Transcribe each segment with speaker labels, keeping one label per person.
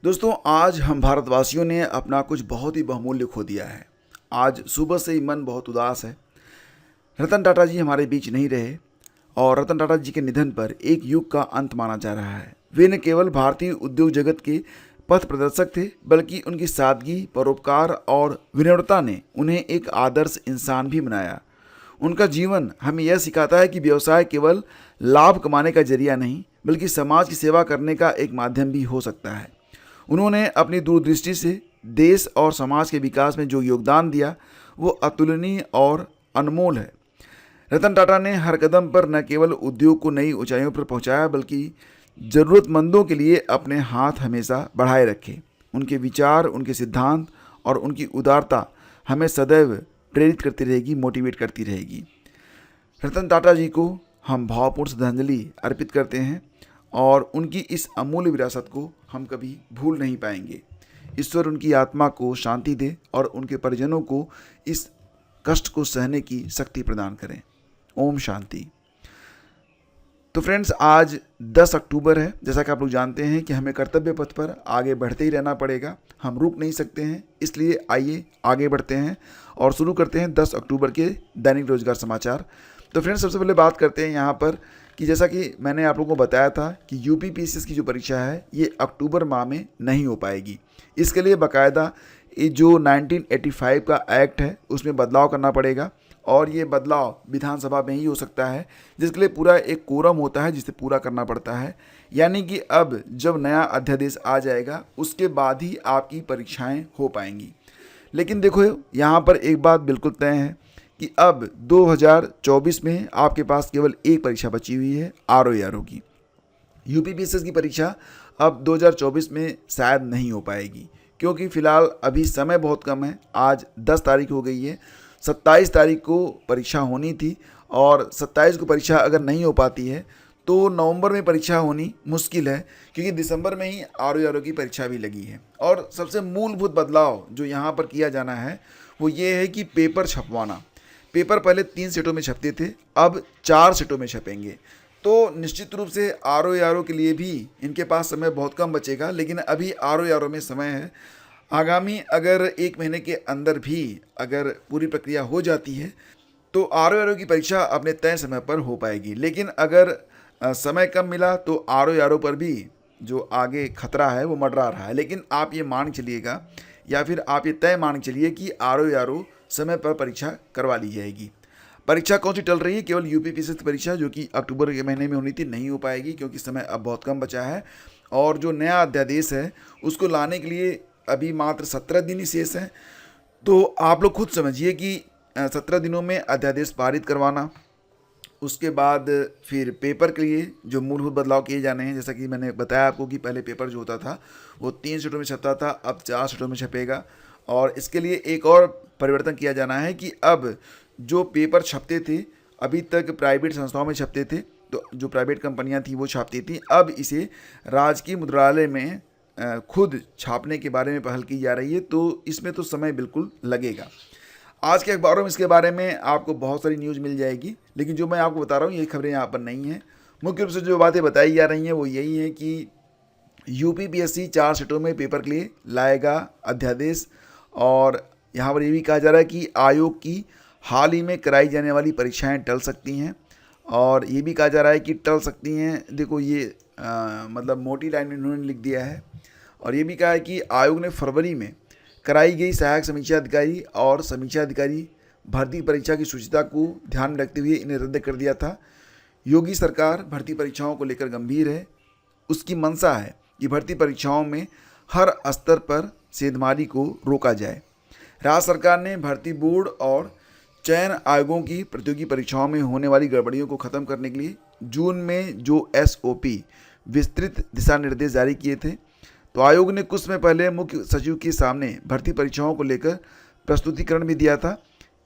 Speaker 1: दोस्तों, आज हम भारतवासियों ने अपना कुछ बहुत ही बहुमूल्य खो दिया है। आज सुबह से ही मन बहुत उदास है। रतन टाटा जी हमारे बीच नहीं रहे और रतन टाटा जी के निधन पर एक युग का अंत माना जा रहा है। वे न केवल भारतीय उद्योग जगत के पथ प्रदर्शक थे, बल्कि उनकी सादगी, परोपकार और विनम्रता ने उन्हें एक आदर्श इंसान भी बनाया। उनका जीवन हमें यह सिखाता है कि व्यवसाय केवल लाभ कमाने का जरिया नहीं, बल्कि समाज की सेवा करने का एक माध्यम भी हो सकता है। उन्होंने अपनी दूरदृष्टि से देश और समाज के विकास में जो योगदान दिया, वो अतुलनीय और अनमोल है। रतन टाटा ने हर कदम पर न केवल उद्योग को नई ऊंचाइयों पर पहुंचाया, बल्कि ज़रूरतमंदों के लिए अपने हाथ हमेशा बढ़ाए रखे। उनके विचार, उनके सिद्धांत और उनकी उदारता हमें सदैव प्रेरित करती रहेगी, मोटिवेट करती रहेगी। रतन टाटा जी को हम भावपूर्ण श्रद्धांजलि अर्पित करते हैं और उनकी इस अमूल्य विरासत को हम कभी भूल नहीं पाएंगे। ईश्वर उनकी आत्मा को शांति दे और उनके परिजनों को इस कष्ट को सहने की शक्ति प्रदान करें। ओम शांति। तो फ्रेंड्स, आज 10 अक्टूबर है। जैसा कि आप लोग जानते हैं कि हमें कर्तव्य पथ पर आगे बढ़ते ही रहना पड़ेगा, हम रुक नहीं सकते हैं। इसलिए आइए आगे बढ़ते हैं और शुरू करते हैं 10 अक्टूबर के दैनिक रोजगार समाचार। तो फ्रेंड्स, सबसे पहले बात करते हैं यहाँ पर कि जैसा कि मैंने आप लोगों को बताया था कि यूपीपीसीएस की जो परीक्षा है ये अक्टूबर माह में नहीं हो पाएगी। इसके लिए बाकायदा ये जो 1985 का एक्ट है उसमें बदलाव करना पड़ेगा और ये बदलाव विधानसभा में ही हो सकता है, जिसके लिए पूरा एक कोरम होता है जिसे पूरा करना पड़ता है। यानी कि अब जब नया अध्यादेश आ जाएगा उसके बाद ही आपकी परीक्षाएं हो पाएंगी। लेकिन देखो, यहाँ पर एक बात बिल्कुल तय है कि अब 2024 में आपके पास केवल एक परीक्षा बची हुई है, आरओ की। यूपीपीसीएस की परीक्षा अब 2024 में शायद नहीं हो पाएगी, क्योंकि फ़िलहाल अभी समय बहुत कम है। आज 10 तारीख हो गई है, 27 तारीख को परीक्षा होनी थी और 27 को परीक्षा अगर नहीं हो पाती है तो नवंबर में परीक्षा होनी मुश्किल है, क्योंकि दिसंबर में ही आरओ की परीक्षा भी लगी है। और सबसे मूलभूत बदलाव जो यहाँ पर किया जाना है वो ये है कि पेपर छपवाना। पेपर पहले 3 सेटों में छपते थे, अब 4 सेटों में छपेंगे। तो निश्चित रूप से आरओ के लिए भी इनके पास समय बहुत कम बचेगा, लेकिन अभी आरओ में समय है। आगामी अगर 1 महीने के अंदर भी अगर पूरी प्रक्रिया हो जाती है तो आरओ की परीक्षा अपने तय समय पर हो पाएगी। लेकिन अगर समय कम मिला तो आरओ पर भी जो आगे खतरा है वो मंडरा रहा है। लेकिन आप ये मान चलिएगा या फिर आप ये तय मान चलिए कि आरओ समय पर परीक्षा करवा ली जाएगी। परीक्षा कौन सी टल रही है? केवल यूपीपीसीएस की परीक्षा जो कि अक्टूबर के महीने में होनी थी, नहीं हो पाएगी क्योंकि समय अब बहुत कम बचा है। और जो नया अध्यादेश है उसको लाने के लिए अभी मात्र 17 दिन ही शेष हैं। तो आप लोग खुद समझिए कि 17 दिनों में अध्यादेश पारित करवाना, उसके बाद फिर पेपर के लिए जो मूलभूत बदलाव किए जाने हैं, जैसा कि मैंने बताया आपको कि पहले पेपर जो होता था वो 3 सेटों में छपता था, अब 4 सेटों में छपेगा। और इसके लिए एक और परिवर्तन किया जाना है कि अब जो पेपर छपते थे, अभी तक प्राइवेट संस्थाओं में छपते थे, तो जो प्राइवेट कंपनियां थी वो छापती थी, अब इसे राजकीय मुद्रालय में खुद छापने के बारे में पहल की जा रही है। तो इसमें तो समय बिल्कुल लगेगा। आज के अखबारों में इसके बारे में आपको बहुत सारी न्यूज़ मिल जाएगी, लेकिन जो मैं आपको बता रहा हूँ ये खबरें यहाँ पर नहीं हैं। मुख्य रूप से जो बातें बताई जा रही हैं वो यही है कि यूपीपीएससी 4 सेटों में पेपर के लिए लाएगा अध्यादेश। और यहाँ पर ये भी कहा जा रहा है कि आयोग की हाल ही में कराई जाने वाली परीक्षाएं टल सकती हैं। और ये भी कहा जा रहा है कि टल सकती हैं, देखो ये मतलब मोटी लाइन में इन्होंने लिख दिया है। और ये भी कहा है कि आयोग ने फरवरी में कराई गई सहायक समीक्षा अधिकारी और समीक्षा अधिकारी भर्ती परीक्षा की शुचिता को ध्यान में रखते हुए इन्हें रद्द कर दिया था। योगी सरकार भर्ती परीक्षाओं को लेकर गंभीर है। उसकी मंशा है कि भर्ती परीक्षाओं में हर स्तर पर सेंधमारी को रोका जाए। राज्य सरकार ने भर्ती बोर्ड और चयन आयोगों की प्रतियोगी परीक्षाओं में होने वाली गड़बड़ियों को खत्म करने के लिए जून में जो एसओपी विस्तृत दिशा निर्देश जारी किए थे, तो आयोग ने कुछ समय पहले मुख्य सचिव के सामने भर्ती परीक्षाओं को लेकर प्रस्तुतिकरण भी दिया था।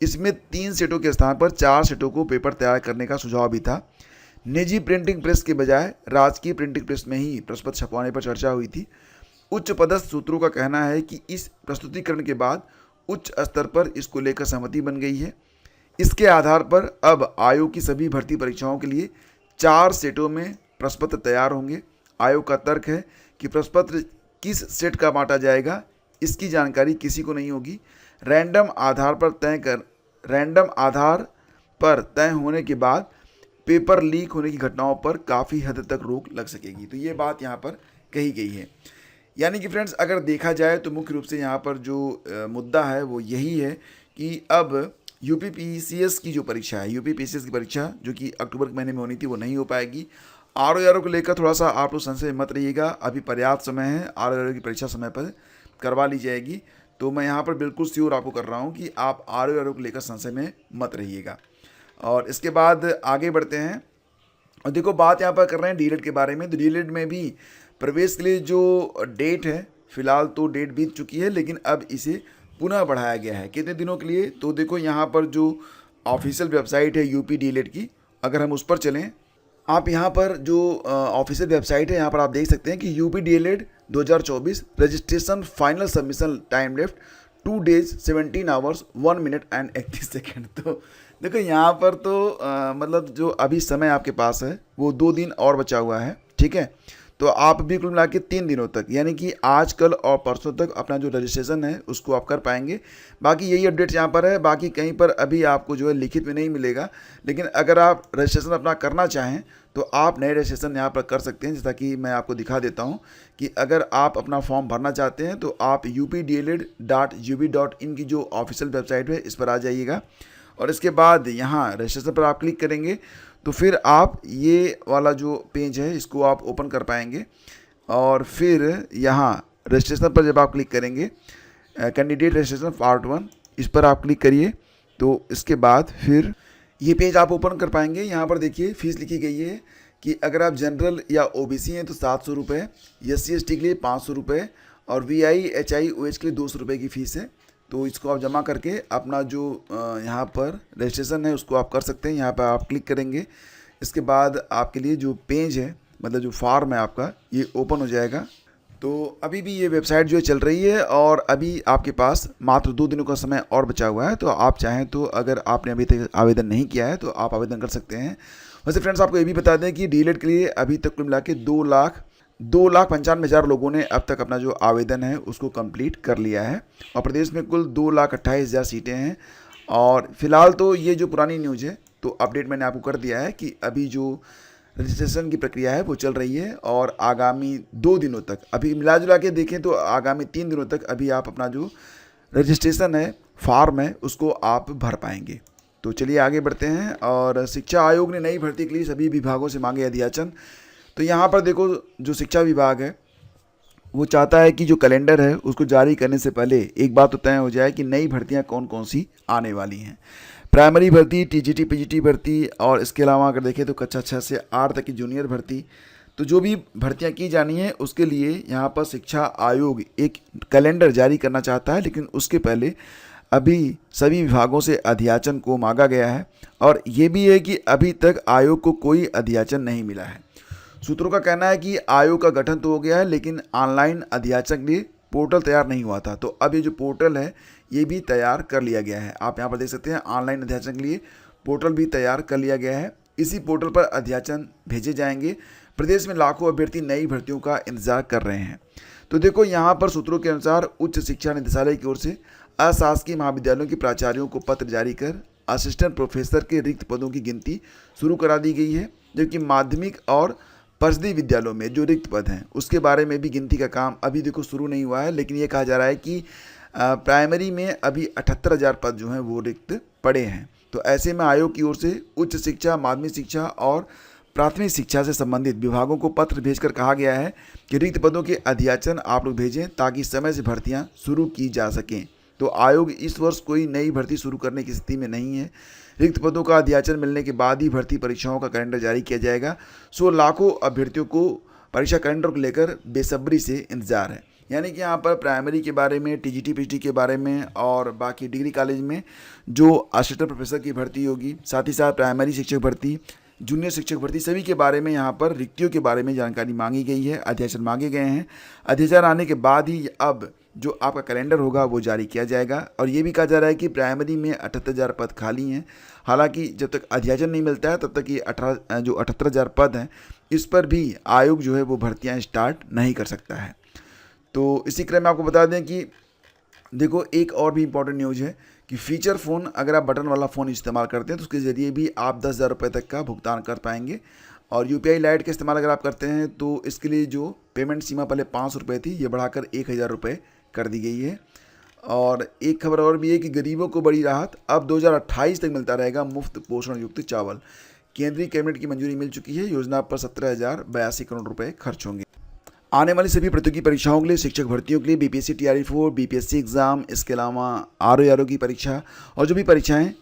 Speaker 1: इसमें 3 सेटों के स्थान पर 4 सेटों को पेपर तैयार करने का सुझाव भी था। निजी प्रिंटिंग प्रेस के बजाय राजकीय प्रिंटिंग प्रेस में ही प्रश्नपत्र छपवाने पर चर्चा हुई थी। उच्च पदस्थ सूत्रों का कहना है कि इस प्रस्तुतिकरण के बाद उच्च स्तर पर इसको लेकर सहमति बन गई है। इसके आधार पर अब आयोग की सभी भर्ती परीक्षाओं के लिए 4 सेटों में प्रश्नपत्र तैयार होंगे। आयोग का तर्क है कि प्रश्नपत्र किस सेट का बांटा जाएगा, इसकी जानकारी किसी को नहीं होगी। रैंडम आधार पर तय होने के बाद पेपर लीक होने की घटनाओं पर काफ़ी हद तक रोक लग सकेगी। तो ये बात यहाँ पर कही गई है। यानी कि फ्रेंड्स, अगर देखा जाए तो मुख्य रूप से यहाँ पर जो मुद्दा है वो यही है कि अब यूपीपीसीएस की जो परीक्षा है, यूपीपीसीएस की परीक्षा जो कि अक्टूबर के महीने में होनी थी, वो नहीं हो पाएगी। आरओ को लेकर थोड़ा सा आप लोग संशय मत रहिएगा, अभी पर्याप्त समय है, आरओ की परीक्षा समय पर करवा ली जाएगी। तो मैं यहाँ पर बिल्कुल श्योर आपको कर रहा हूँ कि आप आरओ को लेकर संशय में मत रहिएगा। और इसके बाद आगे बढ़ते हैं और देखो, बात यहाँ पर कर रहे हैं डीएलएड के बारे में। तो डीएलएड में भी प्रवेश के लिए जो डेट है, फिलहाल तो डेट बीत चुकी है, लेकिन अब इसे पुनः बढ़ाया गया है। कितने दिनों के लिए? तो देखो, यहाँ पर जो ऑफिशियल वेबसाइट है यूपी डीएलएड की, अगर हम उस पर चलें, आप यहाँ पर जो ऑफिशियल वेबसाइट है, यहाँ पर आप देख सकते हैं कि UP DElEd 2024 registration final submission time left 2 days 17 hours 1 minute and 31 second. तो देखो यहाँ पर तो मतलब जो अभी समय आपके पास है वो 2 दिन और बचा हुआ है, ठीक है। तो आप भी कुल मिला के 3 दिनों तक, यानी कि आज, कल और परसों तक अपना जो रजिस्ट्रेशन है उसको आप कर पाएंगे। बाकी यही अपडेट्स यहाँ पर है, बाकी कहीं पर अभी आपको जो है लिखित में नहीं मिलेगा। लेकिन अगर आप रजिस्ट्रेशन अपना करना चाहें तो आप नए रजिस्ट्रेशन यहाँ पर कर सकते हैं। जैसा कि मैं आपको दिखा देता हूँ कि अगर आप अपना फॉर्म भरना चाहते हैं तो आप updled.ub.in की जो ऑफिशियल वेबसाइट है इस पर आ जाइएगा और इसके बाद यहाँ रजिस्ट्रेशन पर आप क्लिक करेंगे तो फिर आप ये वाला जो पेज है इसको आप ओपन कर पाएंगे। और फिर यहाँ रजिस्ट्रेशन पर जब आप क्लिक करेंगे, कैंडिडेट रजिस्ट्रेशन पार्ट 1, इस पर आप क्लिक करिए तो इसके बाद फिर ये पेज आप ओपन कर पाएंगे। यहाँ पर देखिए फीस लिखी गई है कि अगर आप जनरल या ओबीसी हैं तो 700 रुपये, SC ST के लिए 500 रुपये और VI HI OH के लिए 200 रुपये की फ़ीस है। तो इसको आप जमा करके अपना जो यहाँ पर रजिस्ट्रेशन है उसको आप कर सकते हैं। यहाँ पर आप क्लिक करेंगे, इसके बाद आपके लिए जो पेज है, मतलब जो फॉर्म है आपका, ये ओपन हो जाएगा। तो अभी भी ये वेबसाइट जो है चल रही है और अभी आपके पास मात्र 2 दिनों का समय और बचा हुआ है। तो आप चाहें तो अगर आपने अभी तक आवेदन नहीं किया है तो आप आवेदन कर सकते हैं। वैसे फ्रेंड्स, आपको ये भी बता दें कि डीएलएड के लिए अभी तक कुल मिला के 2,95,000 लोगों ने अब तक अपना जो आवेदन है उसको कंप्लीट कर लिया है और प्रदेश में कुल 2,28,000 सीटें हैं। और फिलहाल तो ये जो पुरानी न्यूज़ है तो अपडेट मैंने आपको कर दिया है कि अभी जो रजिस्ट्रेशन की प्रक्रिया है वो चल रही है और आगामी 2 दिनों तक, अभी मिला जुला के देखें तो आगामी 3 दिनों तक अभी आप अपना जो रजिस्ट्रेशन है, फॉर्म है, उसको आप भर पाएंगे। तो चलिए आगे बढ़ते हैं। और शिक्षा आयोग ने नई भर्ती के लिए सभी विभागों से मांगे अध्याचन। तो यहाँ पर देखो, जो शिक्षा विभाग है वो चाहता है कि जो कैलेंडर है उसको जारी करने से पहले एक बात तो तय हो जाए कि नई भर्तियाँ कौन कौन सी आने वाली हैं। प्राइमरी भर्ती, टीजीटी पीजीटी भर्ती और इसके अलावा अगर देखें तो कक्षा 6 से 8 तक की जूनियर भर्ती, तो जो भी भर्तियां की जानी है उसके लिए यहाँ पर शिक्षा आयोग एक कैलेंडर जारी करना चाहता है। लेकिन उसके पहले अभी सभी विभागों से अध्याचन को मांगा गया है और ये भी है कि अभी तक आयोग को कोई अध्याचन नहीं मिला है। सूत्रों का कहना है कि आयोग का गठन तो हो गया है लेकिन ऑनलाइन अध्याचन के लिए पोर्टल तैयार नहीं हुआ था। तो अब ये जो पोर्टल है ये भी तैयार कर लिया गया है। आप यहाँ पर देख सकते हैं, ऑनलाइन अध्याचन के लिए पोर्टल भी तैयार कर लिया गया है। इसी पोर्टल पर अध्याचन भेजे जाएंगे। प्रदेश में लाखों अभ्यर्थी नई भर्तियों का इंतजार कर रहे हैं। तो देखो, यहाँ पर सूत्रों के अनुसार उच्च शिक्षा निदेशालय की ओर से अशासकीय महाविद्यालयों के प्राचार्यों को पत्र जारी कर असिस्टेंट प्रोफेसर के रिक्त पदों की गिनती शुरू करा दी गई है, जबकि माध्यमिक और परिषदीय विद्यालयों में जो रिक्त पद हैं उसके बारे में भी गिनती का काम अभी देखो शुरू नहीं हुआ है। लेकिन ये कहा जा रहा है कि प्राइमरी में अभी 78,000 पद जो हैं वो रिक्त पड़े हैं। तो ऐसे में आयोग की ओर से उच्च शिक्षा, माध्यमिक शिक्षा और प्राथमिक शिक्षा से संबंधित विभागों को पत्र भेजकर कहा गया है कि रिक्त पदों के अध्याचन आप लोग भेजें ताकि समय से भर्तियां शुरू की जा सकें। तो आयोग इस वर्ष कोई नई भर्ती शुरू करने की स्थिति में नहीं है। रिक्त पदों का अध्याचन मिलने के बाद ही भर्ती परीक्षाओं का कैलेंडर जारी किया जाएगा। सो लाखों अभ्यर्थियों को परीक्षा कैलेंडर को लेकर बेसब्री से इंतजार है। यानी कि यहाँ पर प्राइमरी के बारे में, टीजीटी पीजीटी के बारे में और बाकी डिग्री कॉलेज में जो असिस्टेंट प्रोफेसर की भर्ती होगी, साथ ही साथ प्राइमरी शिक्षक भर्ती, जूनियर शिक्षक भर्ती, सभी के बारे में यहाँ पर रिक्तियों के बारे में जानकारी मांगी गई है, अध्याचन मांगे गए हैं। अध्याचन आने के बाद ही अब जो आपका कैलेंडर होगा वो जारी किया जाएगा। और ये भी कहा जा रहा है कि प्राइमरी में 78,000 पद खाली हैं। हालांकि जब तक अध्याचन नहीं मिलता है तब तक ये 78,000 पद हैं, इस पर भी आयोग जो है वो भर्तियाँ स्टार्ट नहीं कर सकता है। तो इसी क्रम में आपको बता दें कि देखो एक और भी इम्पॉर्टेंट न्यूज़ है कि फीचर फ़ोन अगर आप बटन वाला फ़ोन इस्तेमाल करते हैं तो उसके ज़रिए भी आप 10,000 रुपये तक का भुगतान कर पाएंगे। और UPI लाइट का इस्तेमाल अगर आप करते हैं तो इसके लिए जो पेमेंट सीमा पहले 500 रुपये थी, ये बढ़ाकर 1,000 रुपये कर दी गई है। और एक खबर और भी है कि गरीबों को बड़ी राहत, अब 2028 तक मिलता रहेगा मुफ्त पोषण युक्त चावल। केंद्रीय कैबिनेट की मंजूरी मिल चुकी है। योजना पर 17,082 करोड़ रुपए खर्च होंगे। आने वाली सभी प्रतियोगी परीक्षाओं के लिए, शिक्षक भर्तियों के लिए, BPSC TRE4, BPSC एग्ज़ाम, इसके अलावा RO की परीक्षा और जो भी परीक्षाएं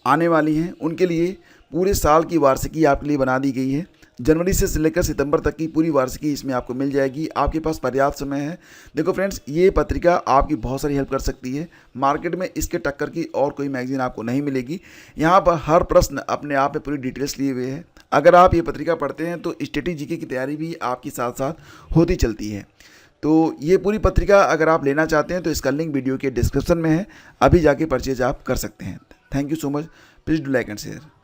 Speaker 1: आने वाली हैं उनके लिए पूरे साल की वार्षिकी आपके लिए बना दी गई है। जनवरी से लेकर सितंबर तक की पूरी वार्षिकी इसमें आपको मिल जाएगी। आपके पास पर्याप्त समय है। देखो फ्रेंड्स, ये पत्रिका आपकी बहुत सारी हेल्प कर सकती है। मार्केट में इसके टक्कर की और कोई मैगजीन आपको नहीं मिलेगी। यहाँ पर हर प्रश्न अपने आप में पूरी डिटेल्स लिए हुए हैं। अगर आप ये पत्रिका पढ़ते हैं तो स्टेटिक जीके की तैयारी भी आपकी साथ साथ होती चलती है। तो ये पूरी पत्रिका अगर आप लेना चाहते हैं तो इसका लिंक वीडियो के डिस्क्रिप्शन में है, अभी जाके परचेज आप कर सकते हैं। Thank you so much. Please do like and share.